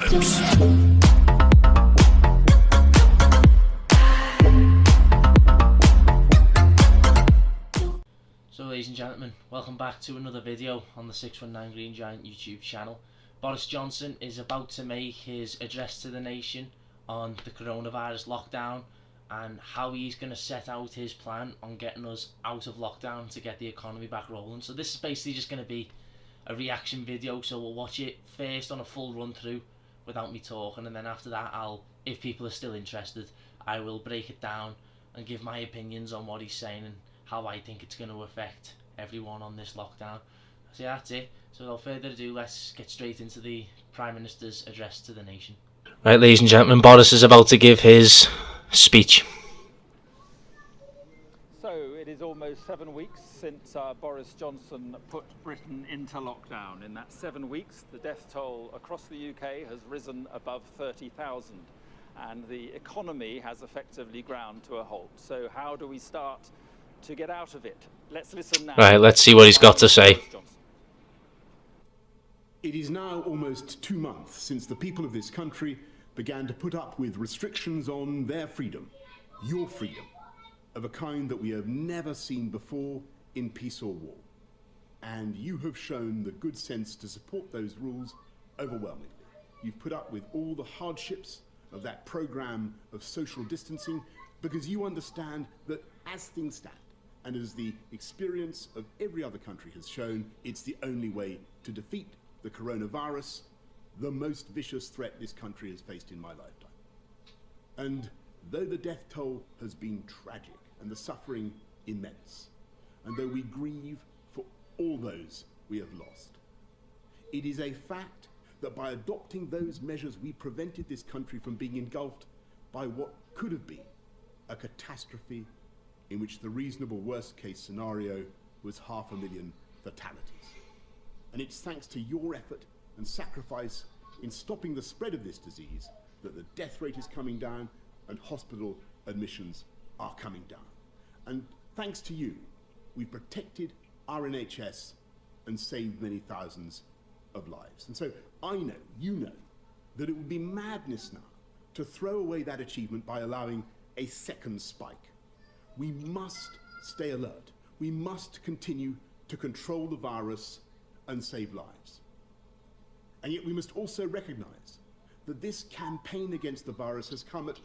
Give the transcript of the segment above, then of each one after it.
apocalypse. So ladies and gentlemen, welcome back to another video on the 619 Green Giant YouTube channel. Boris Johnson is about to make his address to the nation on the coronavirus lockdown and how he's going to set out his plan on getting us out of lockdown to get the economy back rolling. So this is basically just going to be a reaction video, so we'll watch it first on a full run through without me talking, and then after that if people are still interested, I will break it down and give my opinions on what he's saying and how I think it's going to affect everyone on this lockdown. So yeah, that's it. So without further ado, let's get straight into the Prime Minister's address to the nation. Right, ladies and gentlemen, Boris is about to give his speech. So it is almost 7 weeks since Boris Johnson put Britain into lockdown. In that 7 weeks, the death toll across the UK has risen above 30,000 and the economy has effectively ground to a halt. So how do we start to get out of it? Let's listen now. Right, let's see what he's got to say. It is now almost 2 months since the people of this country began to put up with restrictions on their freedom, your freedom, of a kind that we have never seen before in peace or war. And you have shown the good sense to support those rules overwhelmingly. You've put up with all the hardships of that program of social distancing because you understand that as things stand, and as the experience of every other country has shown, it's the only way to defeat the coronavirus, the most vicious threat this country has faced in my lifetime. And though the death toll has been tragic and the suffering immense, and though we grieve for all those we have lost, it is a fact that by adopting those measures we prevented this country from being engulfed by what could have been a catastrophe in which the reasonable worst-case scenario was 500,000 fatalities. And it's thanks to your effort and sacrifice in stopping the spread of this disease that the death rate is coming down and hospital admissions are coming down. And thanks to you, we've protected our NHS and saved many thousands of lives. And so I know, you know, that it would be madness now to throw away that achievement by allowing a second spike. We must stay alert. We must continue to control the virus and save lives. And yet we must also recognize that this campaign against the virus has come at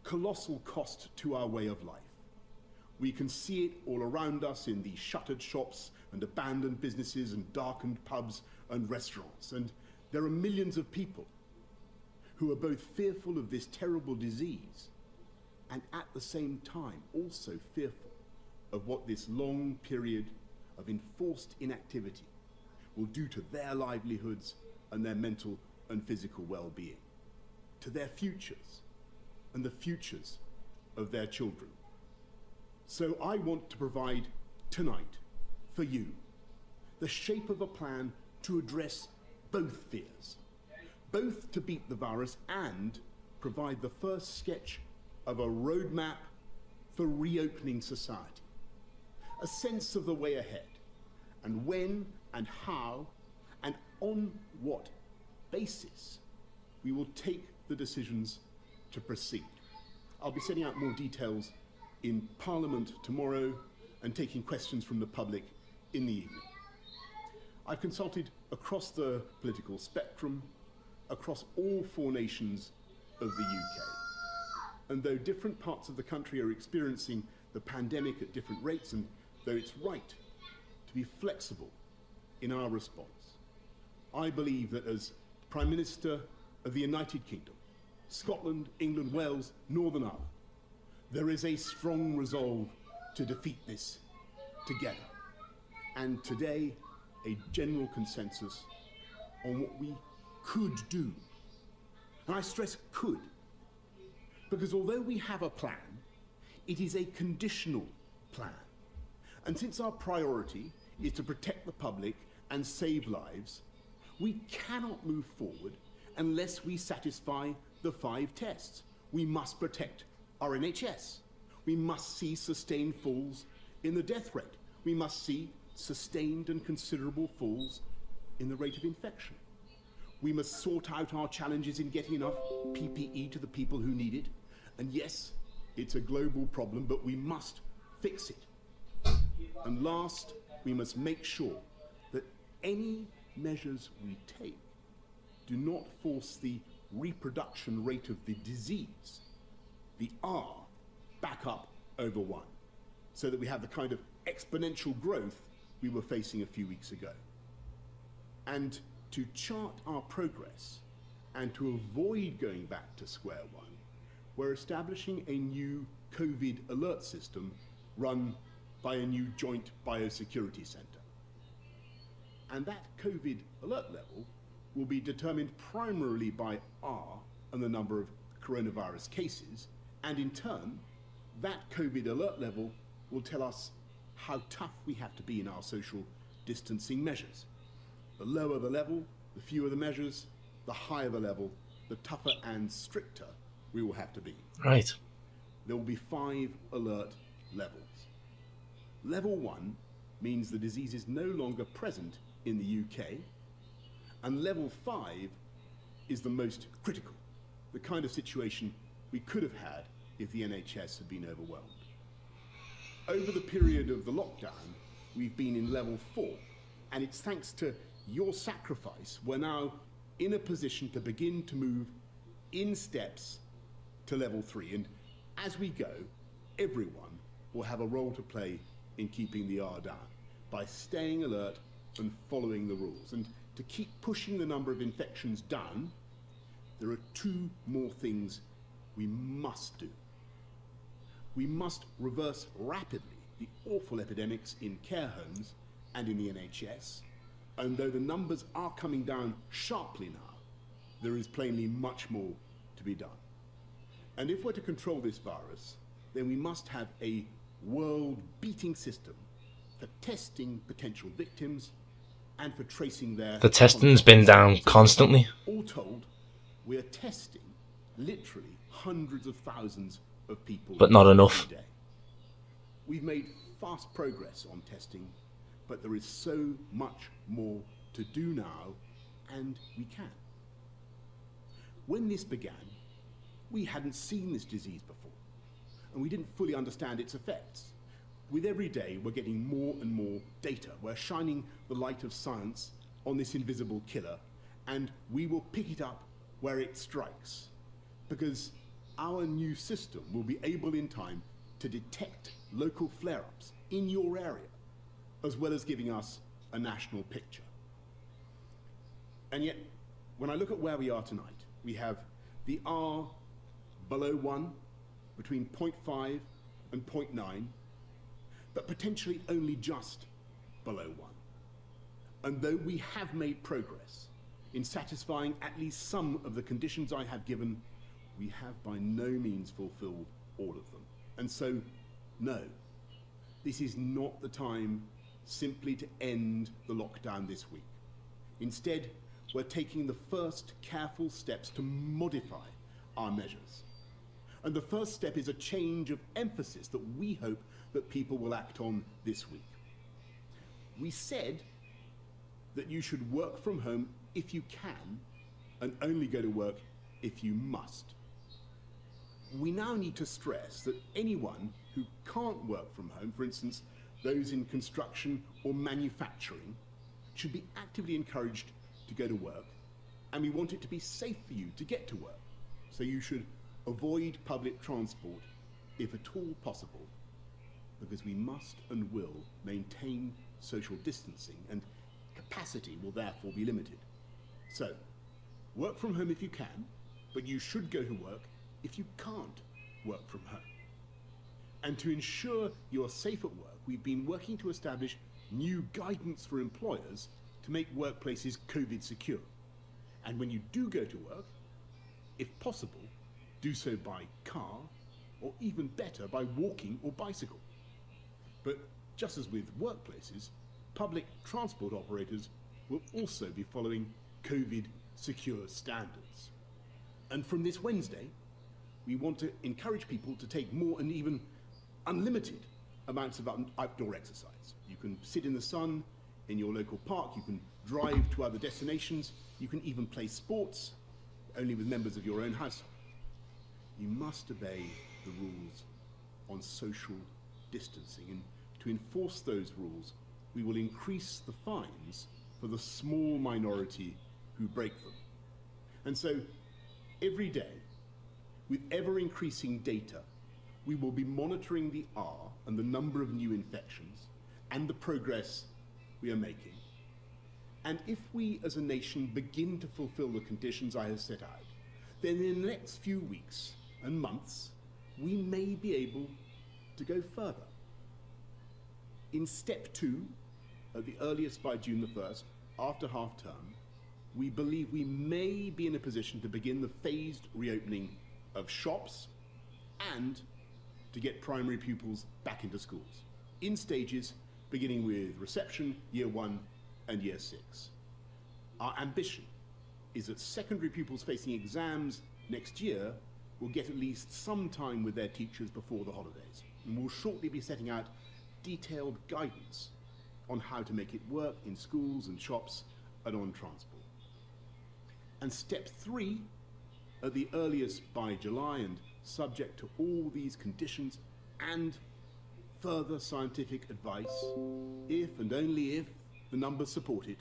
colossal cost to our way of life. We can see it all around us in the shuttered shops and abandoned businesses and darkened pubs and restaurants. And there are millions of people who are both fearful of this terrible disease and at the same time also fearful of what this long period of enforced inactivity will do to their livelihoods and their mental and physical well-being, to their futures and the futures of their children. So I want to provide tonight for you the shape of a plan to address both fears, both to beat the virus and provide the first sketch of a roadmap for reopening society, a sense of the way ahead, and when and how and on what basis we will take the decisions to proceed. I'll be setting out more details in Parliament tomorrow and taking questions from the public in the evening. I've consulted across the political spectrum, across all 4 nations of the UK. And though different parts of the country are experiencing the pandemic at different rates, and though it's right to be flexible in our response, I believe that as Prime Minister of the United Kingdom, Scotland, England, Wales, Northern Ireland, there is a strong resolve to defeat this together. And today, a general consensus on what we could do. And I stress could, because although we have a plan, it is a conditional plan. And since our priority is to protect the public and save lives, we cannot move forward unless we satisfy the 5 tests. We must protect our NHS. We must see sustained falls in the death rate. We must see sustained and considerable falls in the rate of infection. We must sort out our challenges in getting enough PPE to the people who need it. And yes, it's a global problem, but we must fix it. And last, we must make sure that any measures we take do not force the reproduction rate of the disease, the R, back up over 1, so that we have the kind of exponential growth we were facing a few weeks ago. And to chart our progress and to avoid going back to square one, we're establishing a new COVID alert system run by a new joint biosecurity centre. And that COVID alert level will be determined primarily by R and the number of coronavirus cases, and in turn, that COVID alert level will tell us how tough we have to be in our social distancing measures. The lower the level, the fewer the measures, the higher the level, the tougher and stricter we will have to be. Right. There will be 5 alert levels. Level 1 means the disease is no longer present in the UK, and level 5 is the most critical, the kind of situation we could have had if the NHS had been overwhelmed. Over the period of the lockdown, we've been in level 4, and it's thanks to your sacrifice we're now in a position to begin to move in steps to level 3. And as we go, everyone will have a role to play in keeping the R down by staying alert and following the rules. And to keep pushing the number of infections down, there are 2 more things we must do. We must reverse rapidly the awful epidemics in care homes and in the NHS. And though the numbers are coming down sharply now, there is plainly much more to be done. And if we're to control this virus, then we must have a world-beating system for testing potential victims and for tracing their... The testing's been down constantly. All told, we're testing literally hundreds of thousands of people. But not enough. Every day. We've made fast progress on testing, but there is so much more to do now, and we can. When this began, we hadn't seen this disease before, and we didn't fully understand its effects. With every day, we're getting more and more data. We're shining the light of science on this invisible killer, and we will pick it up where it strikes, because our new system will be able in time to detect local flare-ups in your area, as well as giving us a national picture. And yet, when I look at where we are tonight, we have the R below 1, between 0.5 and 0.9, but potentially only just below 1. And though we have made progress in satisfying at least some of the conditions I have given, we have by no means fulfilled all of them. And so, no, this is not the time simply to end the lockdown this week. Instead, we're taking the first careful steps to modify our measures. And the first step is a change of emphasis that we hope that people will act on this week. We said that you should work from home if you can, and only go to work if you must. We now need to stress that anyone who can't work from home, for instance, those in construction or manufacturing, should be actively encouraged to go to work, and we want it to be safe for you to get to work. So you should avoid public transport if at all possible, because we must and will maintain social distancing, and capacity will therefore be limited. So, work from home if you can, but you should go to work if you can't work from home. And to ensure you're safe at work, we've been working to establish new guidance for employers to make workplaces COVID secure. And when you do go to work, if possible, do so by car, or even better, by walking or bicycle. But just as with workplaces, public transport operators will also be following COVID secure standards. And from this Wednesday, we want to encourage people to take more and even unlimited amounts of outdoor exercise. You can sit in the sun, in your local park, you can drive to other destinations, you can even play sports, only with members of your own household. You must obey the rules on social distancing, and to enforce those rules, we will increase the fines for the small minority who break them. And so, every day, with ever-increasing data, we will be monitoring the R and the number of new infections and the progress we are making. And if we as a nation begin to fulfill the conditions I have set out, then in the next few weeks and months, we may be able to go further. In step 2, at the earliest by June the 1st, after half-term, we believe we may be in a position to begin the phased reopening of shops and to get primary pupils back into schools, in stages beginning with reception, year 1 and year 6. Our ambition is that secondary pupils facing exams next year will get at least some time with their teachers before the holidays, and we'll shortly be setting out detailed guidance on how to make it work in schools and shops and on transport. And step 3, at the earliest by July and subject to all these conditions and further scientific advice, if and only if the numbers support it,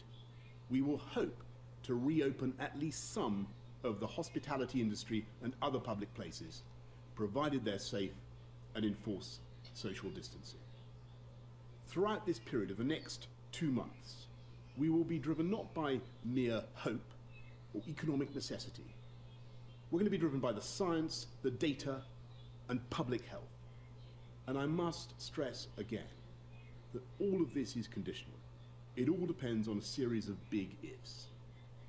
we will hope to reopen at least some of the hospitality industry and other public places, provided they're safe and enforce social distancing. Throughout this period of the next 2 months, we will be driven not by mere hope or economic necessity. We're going to be driven by the science, the data, and public health. And I must stress again that all of this is conditional. It all depends on a series of big ifs.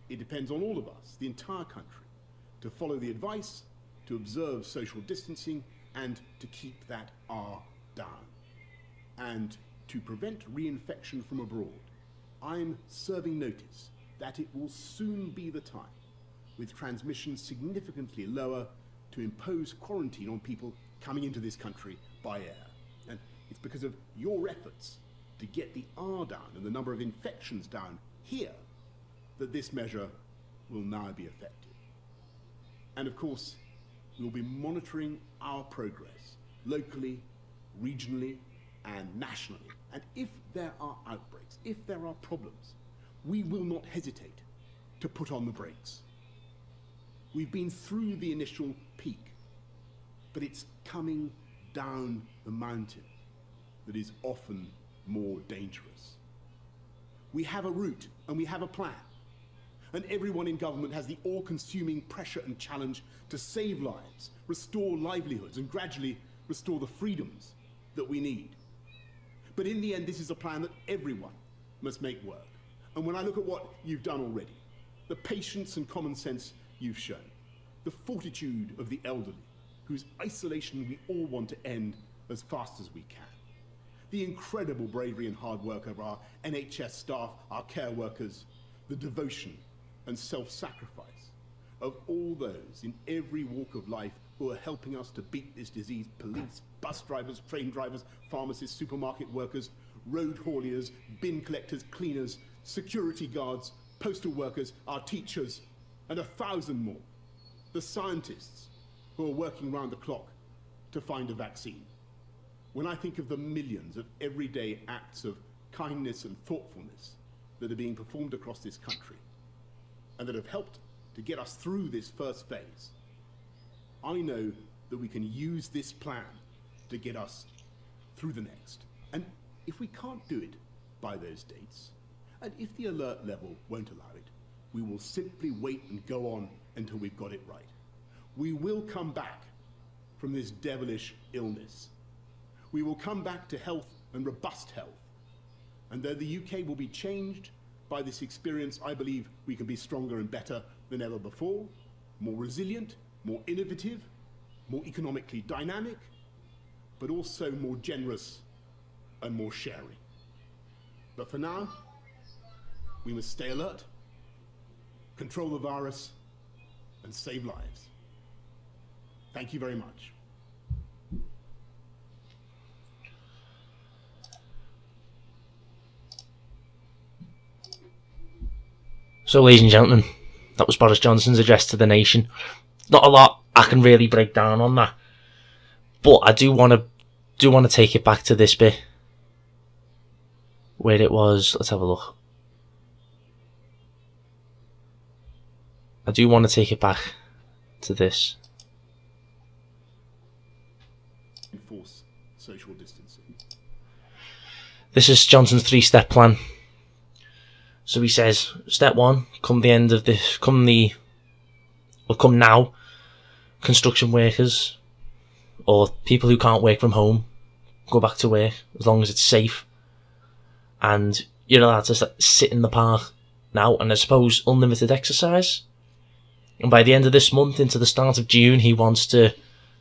It depends on all of us, the entire country, to follow the advice, to observe social distancing, and to keep that R down. And to prevent reinfection from abroad, I'm serving notice that it will soon be the time, with transmission significantly lower, to impose quarantine on people coming into this country by air. And it's because of your efforts to get the R down and the number of infections down here that this measure will now be effective. And of course, we'll be monitoring our progress locally, regionally, and nationally. And if there are outbreaks, if there are problems, we will not hesitate to put on the brakes. We've been through the initial peak, but it's coming down the mountain that is often more dangerous. We have a route and we have a plan, and everyone in government has the all-consuming pressure and challenge to save lives, restore livelihoods, and gradually restore the freedoms that we need. But in the end, this is a plan that everyone must make work. And when I look at what you've done already, the patience and common sense you've shown, the fortitude of the elderly, whose isolation we all want to end as fast as we can, the incredible bravery and hard work of our NHS staff, our care workers, the devotion and self-sacrifice of all those in every walk of life who are helping us to beat this disease: police, bus drivers, train drivers, pharmacists, supermarket workers, road hauliers, bin collectors, cleaners, security guards, postal workers, our teachers, and 1,000 more. The scientists who are working round the clock to find a vaccine. When I think of the millions of everyday acts of kindness and thoughtfulness that are being performed across this country and that have helped to get us through this first phase, I know that we can use this plan to get us through the next. And if we can't do it by those dates, and if the alert level won't allow it, we will simply wait and go on until we've got it right. We will come back from this devilish illness. We will come back to health and robust health. And though the UK will be changed by this experience, I believe we can be stronger and better than ever before, more resilient, more innovative, more economically dynamic, but also more generous and more sharing. But for now, we must stay alert, control the virus, and save lives. Thank you very much. So, ladies and gentlemen, that was Boris Johnson's address to the nation. Not a lot I can really break down on that, but I do want to take it back to this bit where it was. Let's have a look. I do want to take it back to this. Enforce social distancing. This is Johnson's 3-step plan. So he says, step 1, come now, construction workers or people who can't work from home, go back to work as long as it's safe, and you're allowed to sit in the park now, and I suppose unlimited exercise. And by the end of this month, into the start of June, he wants to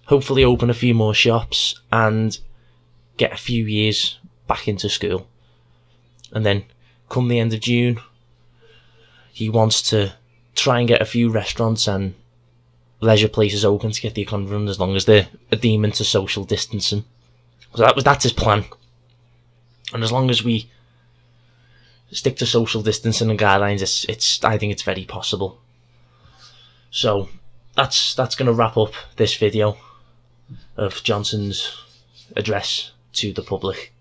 hopefully open a few more shops and get a few years back into school. And then come the end of June, he wants to try and get a few restaurants and leisure places open to get the economy running, as long as they're adhering to social distancing. So that's his plan. And as long as we stick to social distancing and guidelines, I think it's very possible. So that's going to wrap up this video of Johnson's address to the public.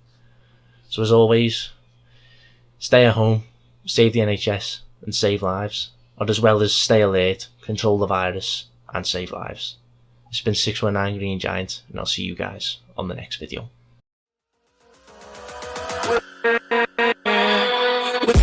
So as always, stay at home, save the NHS and save lives, or as well as stay alert, control the virus and save lives. It's been 619 Green Giant, and I'll see you guys on the next video. With